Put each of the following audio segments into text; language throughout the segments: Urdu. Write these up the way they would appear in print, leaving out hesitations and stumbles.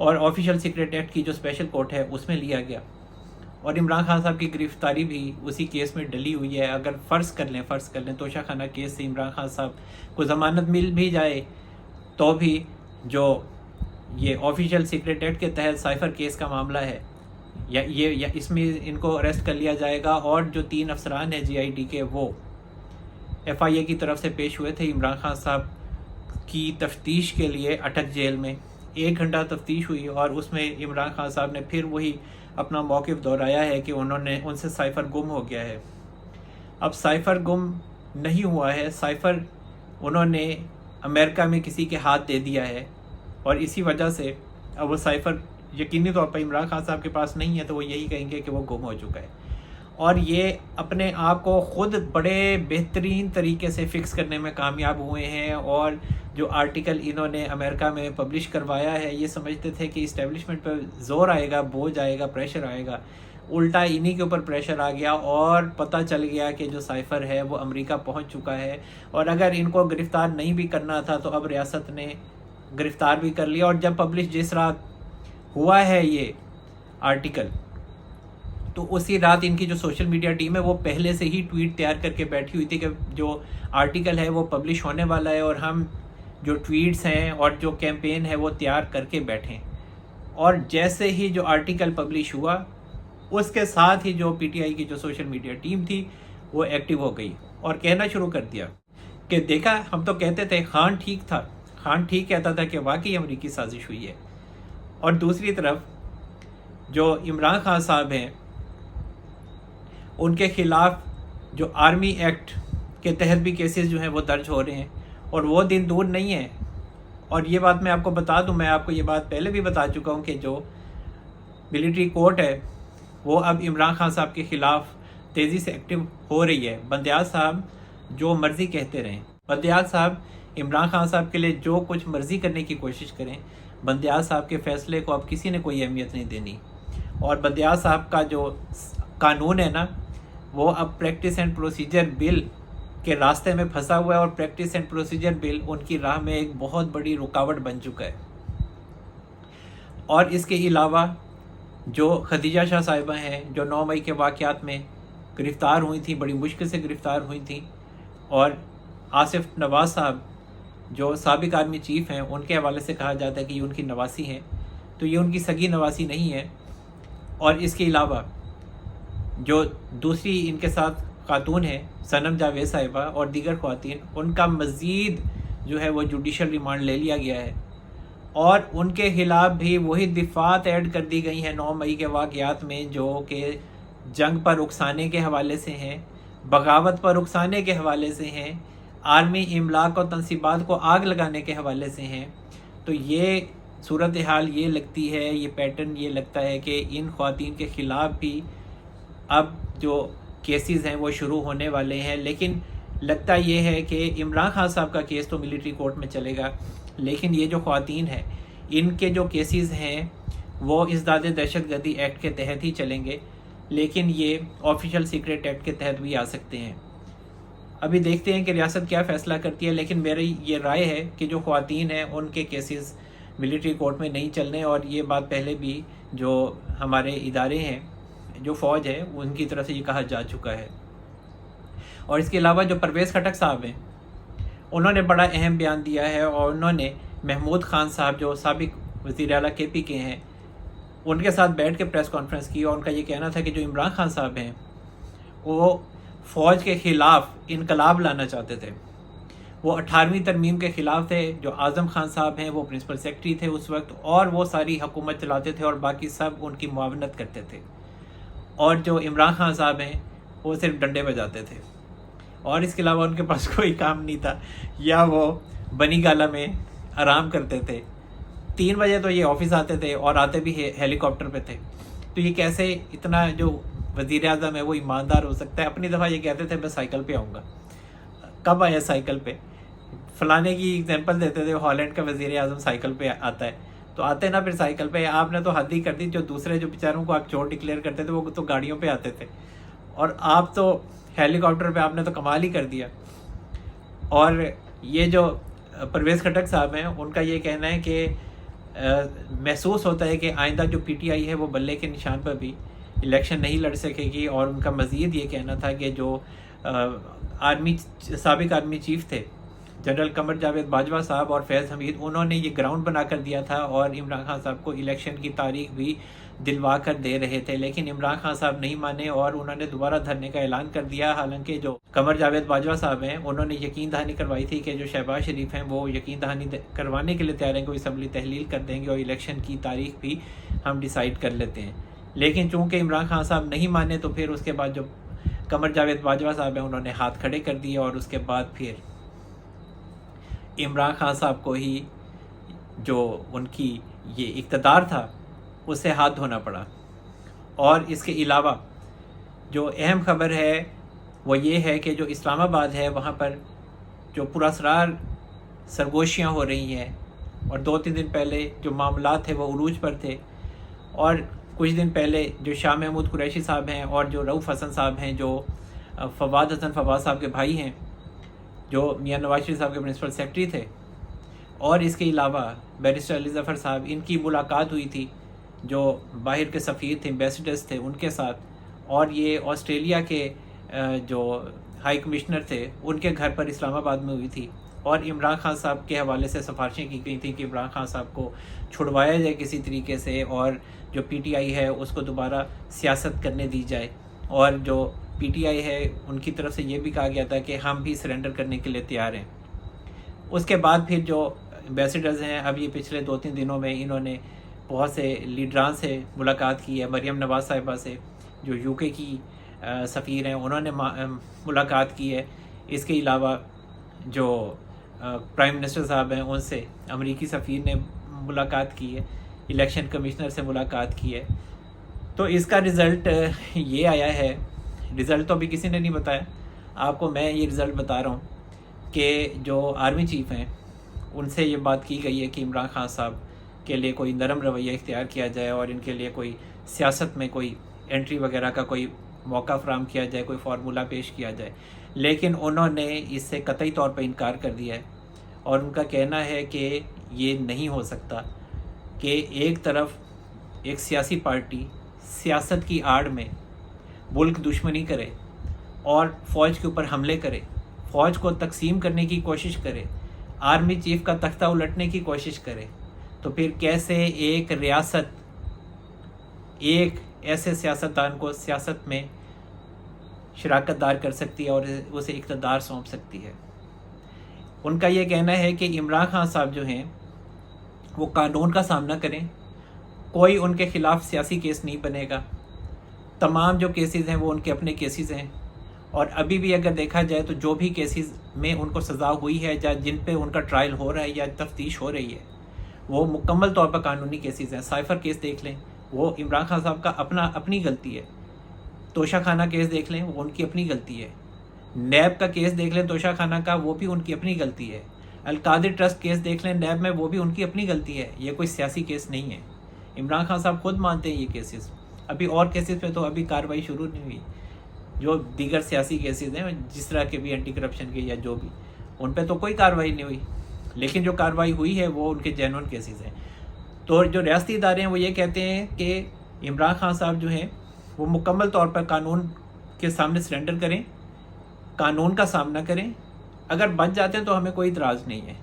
اور آفیشیل سیکریٹ ایکٹ کی جو اسپیشل کورٹ ہے اس میں لیا گیا، اور عمران خان صاحب کی گرفتاری بھی اسی کیس میں ڈلی ہوئی ہے۔ اگر فرض کر لیں توشہ خانہ کیس سے عمران خان صاحب کو ضمانت مل بھی جائے تو بھی جو یہ آفیشیل سیکریٹ ایکٹ کے تحت سائفر کیس کا معاملہ ہے یا اس میں ان کو اریسٹ کر لیا جائے گا، اور جو 3 افسران ہیں GID کے وہ FIA کی طرف سے پیش ہوئے تھے عمران خان صاحب کی تفتیش کے لیے اٹک جیل میں۔ 1 گھنٹہ تفتیش ہوئی اور اس میں عمران خان صاحب نے پھر وہی اپنا موقف دہرایا ہے کہ ان سے سائفر گم ہو گیا ہے۔ اب سائفر گم نہیں ہوا ہے، سائفر انہوں نے امریکہ میں کسی کے ہاتھ دے دیا ہے، اور اسی وجہ سے اب وہ سائفر یقینی طور پر عمران خان صاحب کے پاس نہیں ہے، تو وہ یہی کہیں گے کہ وہ گم ہو چکا ہے۔ اور یہ اپنے آپ کو خود بڑے بہترین طریقے سے فکس کرنے میں کامیاب ہوئے ہیں، اور جو آرٹیکل انہوں نے امریکہ میں پبلش کروایا ہے، یہ سمجھتے تھے کہ اسٹیبلشمنٹ پہ زور آئے گا، بوجھ آئے گا، پریشر آئے گا، الٹا انہی کے اوپر پریشر آ گیا، اور پتہ چل گیا کہ جو سائفر ہے وہ امریکہ پہنچ چکا ہے، اور اگر ان کو گرفتار نہیں بھی کرنا تھا تو اب ریاست نے گرفتار بھی کر لیا۔ اور جب پبلش جس رات ہوا ہے یہ آرٹیکل، تو اسی رات ان کی جو سوشل میڈیا ٹیم ہے وہ پہلے سے ہی ٹویٹ تیار کر کے بیٹھی ہوئی تھی کہ جو آرٹیکل ہے وہ پبلش ہونے والا ہے، اور ہم جو ٹویٹس ہیں اور جو کیمپین ہے وہ تیار کر کے بیٹھیں۔ اور جیسے ہی جو آرٹیکل پبلش ہوا، اس کے ساتھ ہی جو PTI کی جو سوشل میڈیا ٹیم تھی وہ ایکٹیو ہو گئی اور کہنا شروع کر دیا کہ دیکھا، ہم تو کہتے تھے خان ٹھیک تھا، خان ٹھیک کہتا تھا کہ واقعی امریکی سازش ہوئی ہے۔ اور دوسری طرف جو عمران خان صاحب ہیں، ان کے خلاف جو آرمی ایکٹ کے تحت بھی کیسز جو ہیں وہ درج ہو رہے ہیں، اور وہ دن دور نہیں ہے۔ اور یہ بات میں آپ کو بتا دوں، میں آپ کو یہ بات پہلے بھی بتا چکا ہوں کہ جو ملٹری کورٹ ہے وہ اب عمران خان صاحب کے خلاف تیزی سے ایکٹیو ہو رہی ہے۔ بندیال صاحب جو مرضی کہتے رہیں، بندیال صاحب عمران خان صاحب کے لیے جو کچھ مرضی کرنے کی کوشش کریں، بندیال صاحب کے فیصلے کو اب کسی نے کوئی اہمیت نہیں دینی۔ اور بندیال صاحب کا جو قانون ہے نا، وہ اب پریکٹس اینڈ پروسیجر بل کے راستے میں پھنسا ہوا ہے، اور پریکٹس اینڈ پروسیجر بل ان کی راہ میں ایک بہت بڑی رکاوٹ بن چکا ہے۔ اور اس کے علاوہ جو خدیجہ شاہ صاحبہ ہیں، جو 9 مئی کے واقعات میں گرفتار ہوئی تھیں، بڑی مشکل سے گرفتار ہوئی تھیں، اور آصف نواز صاحب جو سابق آرمی چیف ہیں، ان کے حوالے سے کہا جاتا ہے کہ یہ ان کی نواسی ہیں، تو یہ ان کی سگی نواسی نہیں ہے۔ اور اس کے علاوہ جو دوسری ان کے ساتھ خاتون ہیں، صنم جاوید صاحبہ اور دیگر خواتین، ان کا مزید جو ہے وہ جوڈیشل ریمانڈ لے لیا گیا ہے، اور ان کے خلاف بھی وہی دفعات ایڈ کر دی گئی ہیں 9 مئی کے واقعات میں، جو کہ جنگ پر اکسانے کے حوالے سے ہیں، بغاوت پر اکسانے کے حوالے سے ہیں، عالمی املاک و تنصیبات کو آگ لگانے کے حوالے سے ہیں۔ تو یہ صورتحال یہ لگتی ہے، یہ پیٹرن یہ لگتا ہے کہ ان خواتین کے خلاف بھی اب جو کیسز ہیں وہ شروع ہونے والے ہیں۔ لیکن لگتا یہ ہے کہ عمران خان صاحب کا کیس تو ملٹری کورٹ میں چلے گا، لیکن یہ جو خواتین ہیں، ان کے جو کیسز ہیں وہ ازداد دہشت گردی ایکٹ کے تحت ہی چلیں گے، لیکن یہ آفیشیل سیکریٹ ایکٹ کے تحت بھی آ سکتے ہیں۔ ابھی دیکھتے ہیں کہ ریاست کیا فیصلہ کرتی ہے، لیکن میری یہ رائے ہے کہ جو خواتین ہیں ان کے کیسز ملٹری کورٹ میں نہیں چلنے، اور یہ بات پہلے بھی جو ہمارے ادارے ہیں، جو فوج ہے، ان کی طرف سے یہ کہا جا چکا ہے۔ اور اس کے علاوہ جو پرویز خٹک صاحب ہیں، انہوں نے بڑا اہم بیان دیا ہے، اور انہوں نے محمود خان صاحب جو سابق وزیر اعلیٰ KP کے ہیں، ان کے ساتھ بیٹھ کے پریس کانفرنس کی، اور ان کا یہ کہنا تھا کہ جو عمران خان صاحب ہیں وہ فوج کے خلاف انقلاب لانا چاہتے تھے، وہ 18ویں ترمیم کے خلاف تھے۔ جو اعظم خان صاحب ہیں وہ پرنسپل سیکرٹری تھے اس وقت، اور وہ ساری حکومت چلاتے تھے، اور باقی سب ان کی معاونت کرتے تھے، اور جو عمران خان صاحب ہیں وہ صرف ڈنڈے بجاتے تھے، اور اس کے علاوہ ان کے پاس کوئی کام نہیں تھا، یا وہ بنی گالا میں آرام کرتے تھے۔ 3 بجے تو یہ آفس آتے تھے، اور آتے بھی ہیلی کاپٹر پہ تھے۔ تو یہ کیسے اتنا جو وزیر اعظم ہے وہ ایماندار ہو سکتا ہے؟ اپنی دفعہ یہ کہتے تھے میں سائیکل پہ آؤں گا، کب آیا سائیکل پہ؟ فلانے کی ایگزامپل دیتے تھے، ہالینڈ کا وزیر اعظم سائیکل پہ آتا ہے، تو آتے نا پھر سائیکل پہ۔ آپ نے تو حد ہی کر دی، جو دوسرے جو بیچاروں کو آپ چور ڈکلیئر کرتے تھے وہ تو گاڑیوں پہ آتے تھے، اور آپ تو ہیلی کاپٹر پہ، آپ نے تو کمال ہی کر دیا۔ اور یہ جو پرویز خٹک صاحب ہیں، ان کا یہ کہنا ہے کہ محسوس ہوتا ہے کہ آئندہ جو پی ٹی آئی ہے وہ بلے کے نشان پر بھی الیکشن نہیں لڑ سکے گی. اور ان کا مزید یہ کہنا تھا کہ جو سابق آرمی چیف تھے جنرل قمر جاوید باجوہ صاحب اور فیض حمید، انہوں نے یہ گراؤنڈ بنا کر دیا تھا اور عمران خان صاحب کو الیکشن کی تاریخ بھی دلوا کر دے رہے تھے، لیکن عمران خان صاحب نہیں مانے اور انہوں نے دوبارہ دھرنے کا اعلان کر دیا. حالانکہ جو قمر جاوید باجوہ صاحب ہیں انہوں نے یقین دہانی کروائی تھی کہ جو شہباز شریف ہیں وہ یقین دہانی کروانے کے لیے تیار ہیں کہ وہ اسمبلی تحلیل کر دیں گے اور الیکشن کی تاریخ بھی ہم ڈیسائیڈ کر لیتے ہیں. لیکن چونکہ عمران خان صاحب نہیں مانے تو پھر اس کے بعد جو قمر جاوید باجوہ صاحب ہیں انہوں نے ہاتھ کھڑے کر دیے اور اس کے بعد پھر عمران خان صاحب کو ہی جو ان کی یہ اقتدار تھا اس سے ہاتھ دھونا پڑا. اور اس کے علاوہ جو اہم خبر ہے وہ یہ ہے کہ جو اسلام آباد ہے وہاں پر جو پراسرار سرگوشیاں ہو رہی ہیں اور 2-3 دن پہلے جو معاملات تھے وہ عروج پر تھے. اور کچھ دن پہلے جو شاہ محمود قریشی صاحب ہیں اور جو رؤف حسن صاحب ہیں جو فواد حسن فواد صاحب کے بھائی ہیں جو میاں نواز شریف صاحب کے پرنسپل سیکرٹری تھے، اور اس کے علاوہ بیرسٹر علی ظفر صاحب، ان کی ملاقات ہوئی تھی جو باہر کے سفیر تھے، ایمبیسڈرز تھے ان کے ساتھ. اور یہ آسٹریلیا کے جو ہائی کمشنر تھے ان کے گھر پر اسلام آباد میں ہوئی تھی. اور عمران خان صاحب کے حوالے سے سفارشیں کی گئی تھیں کہ عمران خان صاحب کو چھڑوایا جائے کسی طریقے سے، اور جو پی ٹی آئی ہے اس کو دوبارہ سیاست کرنے دی جائے. اور جو پی ٹی آئی ہے ان کی طرف سے یہ بھی کہا گیا تھا کہ ہم بھی سرنڈر کرنے کے لیے تیار ہیں. اس کے بعد پھر جو ایمبیسڈرز ہیں، اب یہ پچھلے 2-3 دنوں میں انہوں نے بہت سے لیڈران سے ملاقات کی ہے. مریم نواز صاحبہ سے جو یو کے کی سفیر ہیں انہوں نے ملاقات کی ہے. اس کے علاوہ جو پرائم منسٹر صاحب ہیں ان سے امریکی سفیر نے ملاقات کی ہے، الیکشن کمشنر سے ملاقات کی ہے. تو اس کا رزلٹ یہ آیا ہے. رزلٹ تو ابھی کسی نے نہیں بتایا آپ کو، میں یہ رزلٹ بتا رہا ہوں کہ جو آرمی چیف ہیں ان سے یہ بات کی گئی ہے کہ عمران خان صاحب کے لیے کوئی نرم رویہ اختیار کیا جائے اور ان کے لیے کوئی سیاست میں کوئی انٹری وغیرہ کا کوئی موقع فراہم کیا جائے، کوئی فارمولہ پیش کیا جائے. لیکن انہوں نے اس سے قطعی طور پر انکار کر دیا ہے اور ان کا کہنا ہے کہ یہ نہیں ہو سکتا کہ ایک طرف ایک سیاسی پارٹی سیاست کی آڑ میں ملک دشمنی کرے اور فوج کے اوپر حملے کرے، فوج کو تقسیم کرنے کی کوشش کرے، آرمی چیف کا تختہ الٹنے کی کوشش کرے. تو پھر کیسے ایک ریاست ایک ایسے سیاستدان کو سیاست میں شراکت دار کر سکتی ہے اور اسے اقتدار سونپ سکتی ہے. ان کا یہ کہنا ہے کہ عمران خان صاحب جو ہیں وہ قانون کا سامنا کریں، کوئی ان کے خلاف سیاسی کیس نہیں بنے گا. تمام جو کیسز ہیں وہ ان کے اپنے کیسز ہیں، اور ابھی بھی اگر دیکھا جائے تو جو بھی کیسز میں ان کو سزا ہوئی ہے یا جن پہ ان کا ٹرائل ہو رہا ہے یا تفتیش ہو رہی ہے وہ مکمل طور پر قانونی کیسز ہیں. سائفر کیس دیکھ لیں، وہ عمران خان صاحب کا اپنی غلطی ہے. توشہ خانہ کیس دیکھ لیں، وہ ان کی اپنی غلطی ہے. نیب کا کیس دیکھ لیں توشہ خانہ کا، وہ بھی ان کی اپنی غلطی ہے. القادر ٹرسٹ کیس دیکھ لیں نیب میں، وہ بھی ان کی اپنی غلطی ہے. یہ کوئی سیاسی کیس نہیں ہے. عمران خان صاحب خود مانتے ہیں یہ کیسز. ابھی اور کیسز پہ تو ابھی کارروائی شروع نہیں ہوئی، جو دیگر سیاسی کیسز ہیں جس طرح کے بھی اینٹی کرپشن کے یا جو بھی، ان پہ تو کوئی کارروائی نہیں ہوئی. لیکن جو کارروائی ہوئی ہے وہ ان کے جینون کیسز ہیں. تو جو ریاستی ادارے ہیں وہ یہ کہتے ہیں کہ عمران خان صاحب جو ہیں وہ مکمل طور پر قانون کے سامنے سرنڈر کریں، قانون کا سامنا کریں. اگر بچ جاتے ہیں تو ہمیں کوئی اعتراض نہیں ہے.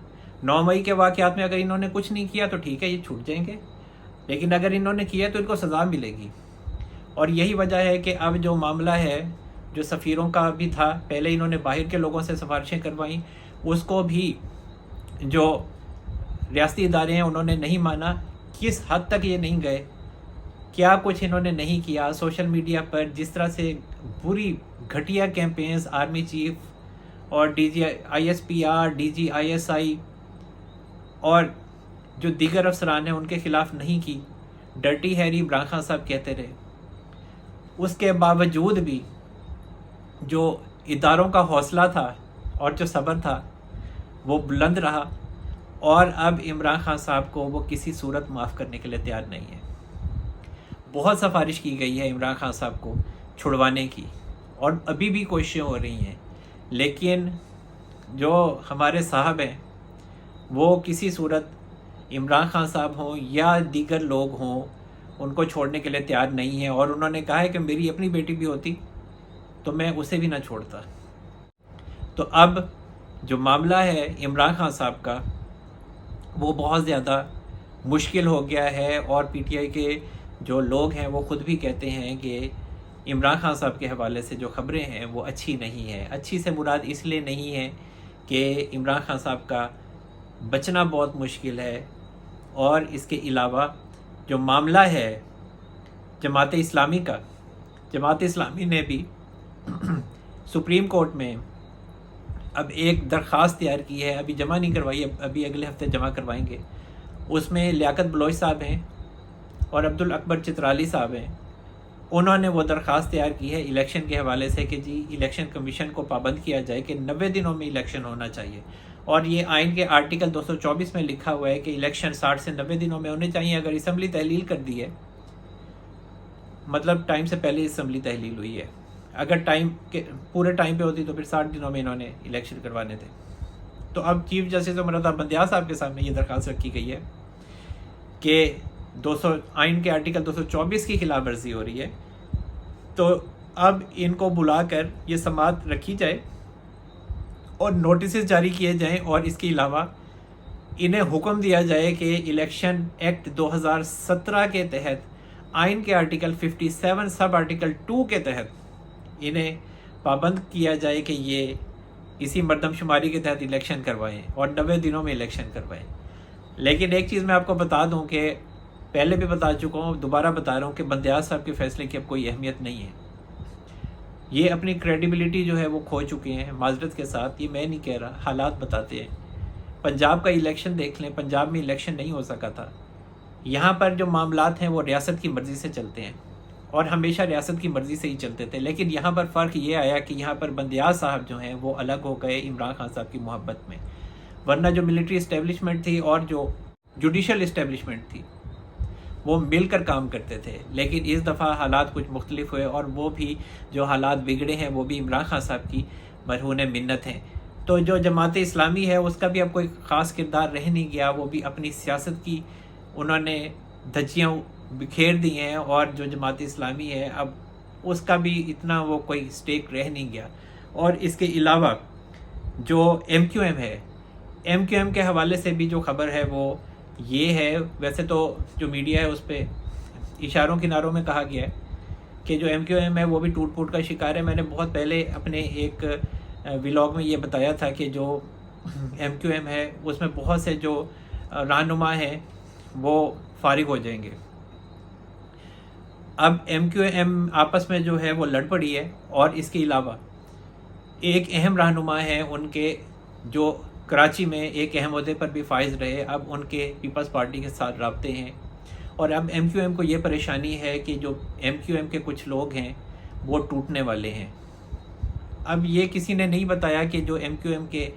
9 مئی کے واقعات میں اگر انہوں نے کچھ نہیں کیا تو ٹھیک ہے، یہ چھوٹ جائیں گے. لیکن اگر انہوں نے کیا تو ان کو سزا ملے گی. اور یہی وجہ ہے کہ اب جو معاملہ ہے جو سفیروں کا بھی تھا، پہلے انہوں نے باہر کے لوگوں سے سفارشیں کروائیں، اس کو بھی جو ریاستی ادارے ہیں انہوں نے نہیں مانا. کس حد تک یہ نہیں گئے، کیا کچھ انہوں نے نہیں کیا. سوشل میڈیا پر جس طرح سے بری گھٹیا کیمپینز آرمی چیف اور D G I S P R, D G I S I اور جو دیگر افسران ہیں ان کے خلاف نہیں کی. ڈرٹی ہیری عمران خان صاحب کہتے رہے. اس کے باوجود بھی جو اداروں کا حوصلہ تھا اور جو صبر تھا وہ بلند رہا، اور اب عمران خان صاحب کو وہ کسی صورت معاف کرنے کے لیے تیار نہیں ہے. بہت سفارش کی گئی ہے عمران خان صاحب کو چھڑوانے کی اور ابھی بھی کوششیں ہو رہی ہیں، لیکن جو ہمارے صاحب ہیں وہ کسی صورت عمران خان صاحب ہوں یا دیگر لوگ ہوں ان کو چھوڑنے کے لیے تیار نہیں ہیں، اور انہوں نے کہا ہے کہ میری اپنی بیٹی بھی ہوتی تو میں اسے بھی نہ چھوڑتا۔ تو اب جو معاملہ ہے عمران خان صاحب کا وہ بہت زیادہ مشکل ہو گیا ہے، اور پی ٹی آئی کے جو لوگ ہیں وہ خود بھی کہتے ہیں کہ عمران خان صاحب کے حوالے سے جو خبریں ہیں وہ اچھی نہیں ہیں۔ اچھی سے مراد اس لیے نہیں ہے کہ عمران خان صاحب کا بچنا بہت مشکل ہے، اور اس کے علاوہ جو معاملہ ہے جماعت اسلامی کا، جماعت اسلامی نے بھی سپریم کورٹ میں اب ایک درخواست تیار کی ہے، ابھی جمع نہیں کروائی، ابھی اگلے ہفتے جمع کروائیں گے۔ اس میں لیاقت بلوچ صاحب ہیں اور عبدالاکبر چترالی صاحب ہیں، انہوں نے وہ درخواست تیار کی ہے الیکشن کے حوالے سے کہ جی الیکشن کمیشن کو پابند کیا جائے کہ 90 دنوں میں الیکشن ہونا چاہیے، اور یہ آئین کے آرٹیکل 224 میں لکھا ہوا ہے کہ الیکشن 60 سے 90 دنوں میں ہونے چاہیے۔ اگر اسمبلی تحلیل کر دی ہے، مطلب ٹائم سے پہلے اسمبلی تحلیل ہوئی ہے، اگر ٹائم کے پورے ٹائم پہ ہوتی تو پھر 60 دنوں میں انہوں نے الیکشن کروانے تھے۔ تو اب چیف جسٹس عمر رضا بندیال صاحب کے سامنے یہ درخواست رکھی گئی ہے کہ آئین کے آرٹیکل 224 کی خلاف ورزی ہو رہی ہے، تو اب ان کو بلا کر یہ سماعت رکھی جائے اور نوٹسز جاری کیے جائیں، اور اس کے علاوہ انہیں حکم دیا جائے کہ الیکشن ایکٹ 2017 کے تحت آئین کے آرٹیکل 57 سب آرٹیکل 2 کے تحت انہیں پابند کیا جائے کہ یہ اسی مردم شماری کے تحت الیکشن کروائیں اور 90 دنوں میں الیکشن کروائیں۔ لیکن ایک چیز میں آپ کو بتا دوں کہ پہلے بھی بتا چکا ہوں، دوبارہ بتا رہا ہوں کہ بندیال صاحب کے فیصلے کی اب کوئی اہمیت نہیں ہے۔ یہ اپنی کریڈیبلٹی جو ہے وہ کھو چکے ہیں، معذرت کے ساتھ، یہ میں نہیں کہہ رہا، حالات بتاتے ہیں۔ پنجاب کا الیکشن دیکھ لیں، پنجاب میں الیکشن نہیں ہو سکا تھا۔ یہاں پر جو معاملات ہیں وہ ریاست کی مرضی سے چلتے ہیں، اور ہمیشہ ریاست کی مرضی سے ہی چلتے تھے، لیکن یہاں پر فرق یہ آیا کہ یہاں پر بندیال صاحب جو ہیں وہ الگ ہو گئے عمران خان صاحب کی محبت میں، ورنہ جو ملٹری اسٹیبلشمنٹ تھی اور جو جوڈیشل اسٹیبلشمنٹ تھی وہ مل کر کام کرتے تھے۔ لیکن اس دفعہ حالات کچھ مختلف ہوئے، اور وہ بھی جو حالات بگڑے ہیں وہ بھی عمران خان صاحب کی مرہون منت ہیں۔ تو جو جماعت اسلامی ہے اس کا بھی اب کوئی خاص کردار رہ نہیں گیا، وہ بھی اپنی سیاست کی انہوں نے دھجیاں بکھیر دی ہیں، اور جو جماعت اسلامی ہے اب اس کا بھی اتنا وہ کوئی سٹیک رہ نہیں گیا۔ اور اس کے علاوہ جو ایم کیو ایم ہے، ایم کیو ایم کے حوالے سے بھی جو خبر ہے وہ یہ ہے، ویسے تو جو میڈیا ہے اس پہ اشاروں کناروں میں کہا گیا ہے کہ جو ایم کیو ایم ہے وہ بھی ٹوٹ پھوٹ کا شکار ہے۔ میں نے بہت پہلے اپنے ایک ولاگ میں یہ بتایا تھا کہ جو ایم کیو ایم ہے اس میں بہت سے جو رہنما ہیں وہ فارغ ہو جائیں گے۔ اب ایم کیو ایم آپس میں جو ہے وہ لڑ پڑی ہے، اور اس کے علاوہ ایک اہم رہنما ہے ان کے جو کراچی میں ایک اہم عہدے پر بھی فائز رہے، اب ان کے پیپلز پارٹی کے ساتھ رابطے ہیں، اور اب ایم کیو ایم کو یہ پریشانی ہے کہ جو ایم کیو ایم کے کچھ لوگ ہیں وہ ٹوٹنے والے ہیں۔ اب یہ کسی نے نہیں بتایا کہ جو ایم کیو ایم کے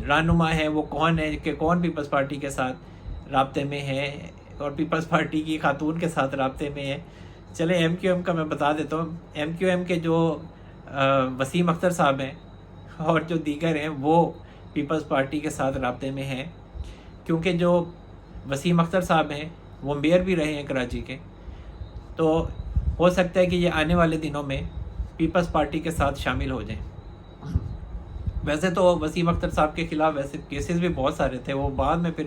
رہنما ہے وہ کون ہے، کہ کون پیپلز پارٹی کے ساتھ رابطے میں ہے اور پیپلز پارٹی کی خاتون کے ساتھ رابطے میں ہے۔ چلے ایم کیو ایم کا میں بتا دیتا ہوں، ایم کیو ایم کے جو وسیم اختر صاحب ہیں اور جو دیگر ہیں وہ پیپلز پارٹی کے ساتھ رابطے میں ہیں، کیونکہ جو وسیم اختر صاحب ہیں وہ میئر بھی رہے ہیں کراچی کے، تو ہو سکتا ہے کہ یہ آنے والے دنوں میں پیپلز پارٹی کے ساتھ شامل ہو جائیں۔ ویسے تو وسیم اختر صاحب کے خلاف ویسے کیسز بھی بہت سارے تھے، وہ بعد میں پھر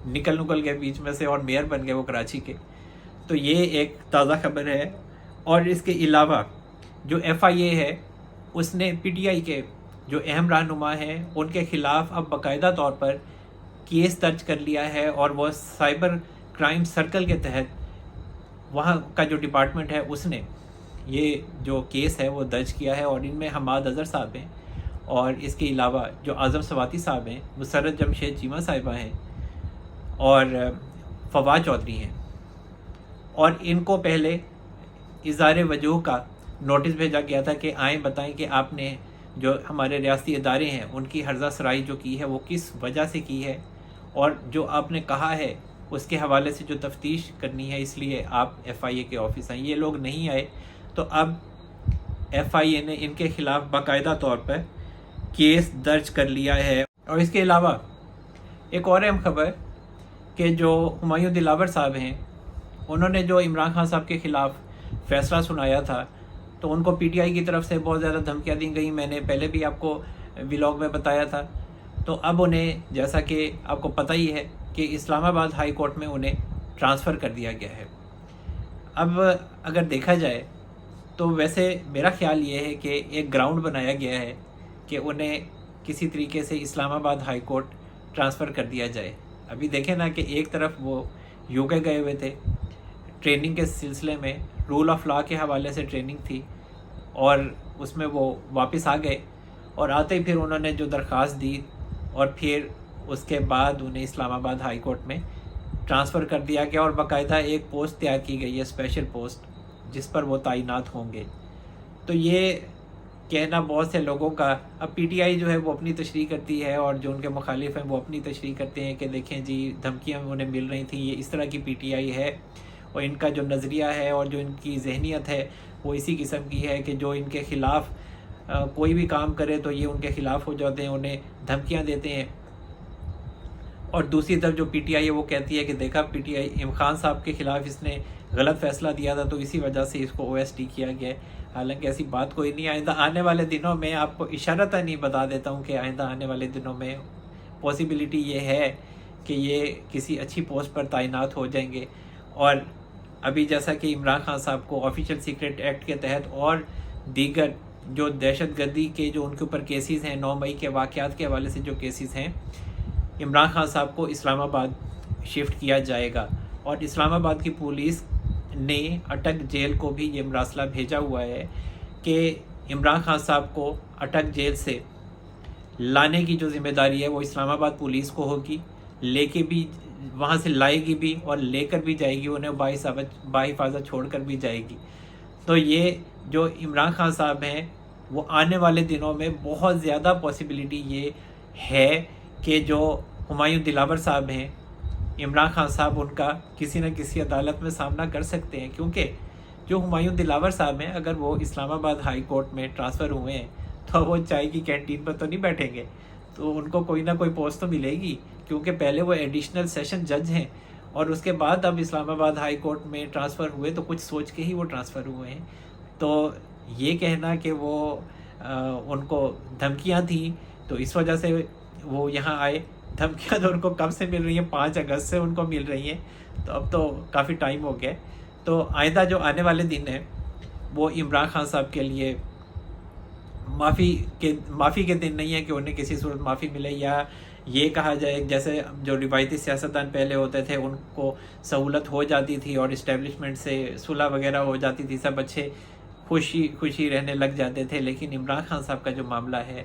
نکل گئے بیچ میں سے اور میئر بن گئے وہ کراچی کے، تو یہ ایک تازہ خبر ہے۔ اور اس کے علاوہ جو ایف آئی اے ہے اس نے پی ٹی آئی کے جو اہم رہنما ہیں ان کے خلاف اب باقاعدہ طور پر کیس درج کر لیا ہے، اور وہ سائبر کرائم سرکل کے تحت وہاں کا جو ڈپارٹمنٹ ہے اس نے یہ جو کیس ہے وہ درج کیا ہے، اور ان میں حماد اظہر صاحب ہیں، اور اس کے علاوہ جو اعظم سواتی صاحب ہیں، مسرت جمشید چیمہ صاحبہ ہیں، اور فواد چودھری ہیں، اور ان کو پہلے اظہار وجوہ کا نوٹس بھیجا گیا تھا کہ آئیں بتائیں کہ آپ نے جو ہمارے ریاستی ادارے ہیں ان کی ہرزہ سرائی جو کی ہے وہ کس وجہ سے کی ہے، اور جو آپ نے کہا ہے اس کے حوالے سے جو تفتیش کرنی ہے اس لیے آپ ایف آئی اے کے آفس آئیں۔ یہ لوگ نہیں آئے، تو اب ایف آئی اے نے ان کے خلاف باقاعدہ طور پر کیس درج کر لیا ہے۔ اور اس کے علاوہ ایک اور اہم خبر کہ جو ہمایوں دلاور صاحب ہیں انہوں نے جو عمران خان صاحب کے خلاف فیصلہ سنایا تھا تو ان کو پی ٹی آئی کی طرف سے بہت زیادہ دھمکیاں دی گئیں. میں نے پہلے بھی آپ کو ولاگ میں بتایا تھا. تو اب انہیں جیسا کہ آپ کو پتہ ہی ہے کہ اسلام آباد ہائی کورٹ میں انہیں ٹرانسفر کر دیا گیا ہے. اب اگر دیکھا جائے تو ویسے میرا خیال یہ ہے کہ ایک گراؤنڈ بنایا گیا ہے کہ انہیں کسی طریقے سے اسلام آباد ہائی کورٹ ٹرانسفر کر دیا جائے. ابھی دیکھیں نا کہ ایک طرف وہ یو کے گئے ہوئے تھے ٹریننگ کے سلسلے میں, رول آف لا کے حوالے سے ٹریننگ تھی, اور اس میں وہ واپس آ گئے, اور آتے ہی پھر انہوں نے جو درخواست دی اور پھر اس کے بعد انہیں اسلام آباد ہائی کورٹ میں ٹرانسفر کر دیا گیا, اور باقاعدہ ایک پوسٹ تیار کی گئی ہے, اسپیشل پوسٹ, جس پر وہ تعینات ہوں گے. تو یہ کہنا بہت سے لوگوں کا, اب پی ٹی آئی جو ہے وہ اپنی تشریح کرتی ہے اور جو ان کے مخالف ہیں وہ اپنی تشریح کرتے ہیں کہ دیکھیں جی دھمکیاں انہیں مل رہی تھیں, یہ اس طرح کی پی ٹی آئی ہے, اور ان کا جو نظریہ ہے اور جو ان کی ذہنیت ہے وہ اسی قسم کی ہے کہ جو ان کے خلاف کوئی بھی کام کرے تو یہ ان کے خلاف ہو جاتے ہیں, انہیں دھمکیاں دیتے ہیں. اور دوسری طرف جو پی ٹی آئی ہے وہ کہتی ہے کہ دیکھا P T I Imran Khan صاحب کے خلاف اس نے غلط فیصلہ دیا تھا تو اسی وجہ سے اس کو او ایس ٹی کیا گیا ہے. حالانکہ ایسی بات کوئی نہیں. آئندہ آنے والے دنوں میں آپ کو اشارتاً نہیں بتا دیتا ہوں کہ آئندہ آنے والے دنوں میں پاسبلٹی یہ ہے کہ یہ کسی اچھی پوسٹ پر تعینات ہو جائیں گے. اور ابھی جیسا کہ عمران خان صاحب کو آفیشیل سیکرٹ ایکٹ کے تحت اور دیگر جو دہشت گردی کے جو ان کے اوپر کیسز ہیں, 9 مئی کے واقعات کے حوالے سے جو کیسز ہیں, عمران خان صاحب کو اسلام آباد شفٹ کیا جائے گا. اور اسلام آباد کی پولیس نے اٹک جیل کو بھی یہ مراسلہ بھیجا ہوا ہے کہ عمران خان صاحب کو اٹک جیل سے لانے کی جو ذمہ داری ہے وہ اسلام آباد پولیس کو ہوگی, لے کے بھی وہاں سے لائے گی بھی اور لے کر بھی جائے گی, انہیں باحفاظت چھوڑ کر بھی جائے گی. تو یہ جو عمران خان صاحب ہیں وہ آنے والے دنوں میں بہت زیادہ پاسبلٹی یہ ہے کہ جو ہمایوں دلاور صاحب ہیں, عمران خان صاحب ان کا کسی نہ کسی عدالت میں سامنا کر سکتے ہیں. کیونکہ جو ہمایوں دلاور صاحب ہیں اگر وہ اسلام آباد ہائی کورٹ میں ٹرانسفر ہوئے ہیں تو وہ چائے کی کینٹین پر تو نہیں بیٹھیں گے, تو ان کو کوئی نہ کوئی پوسٹ تو ملے گی, کیونکہ پہلے وہ ایڈیشنل سیشن جج ہیں اور اس کے بعد اب اسلام آباد ہائی کورٹ میں ٹرانسفر ہوئے تو کچھ سوچ کے ہی وہ ٹرانسفر ہوئے ہیں. تو یہ کہنا کہ وہ ان کو دھمکیاں تھیں تو اس وجہ سے وہ یہاں آئے, دھمکیاں تو ان کو کب سے مل رہی ہیں, 5 اگست سے ان کو مل رہی ہیں, تو اب تو کافی ٹائم ہو گیا. تو آئندہ جو آنے والے دن ہیں وہ عمران خان صاحب کے لیے معافی کے دن نہیں ہے کہ انہیں کسی صورت معافی ملے, یا یہ کہا جائے جیسے جو روایتی سیاستدان پہلے ہوتے تھے ان کو سہولت ہو جاتی تھی اور اسٹیبلشمنٹ سے صلح وغیرہ ہو جاتی تھی, سب اچھے خوشی رہنے لگ جاتے تھے. لیکن عمران خان صاحب کا جو معاملہ ہے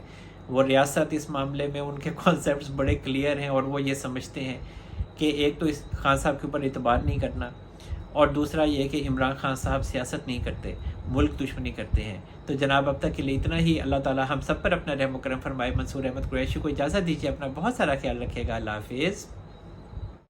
وہ ریاست اس معاملے میں ان کے کانسیپٹس بڑے کلیئر ہیں, اور وہ یہ سمجھتے ہیں کہ ایک تو اس خان صاحب کے اوپر اعتبار نہیں کرنا, اور دوسرا یہ کہ عمران خان صاحب سیاست نہیں کرتے, ملک دشمنی کرتے ہیں. تو جناب اب تک کے لیے اتنا ہی. اللہ تعالی ہم سب پر اپنا رحم و کرم فرمائے. منصور احمد قریشی کو اجازت دیجیے, اپنا بہت سارا خیال رکھے گا. اللہ حافظ.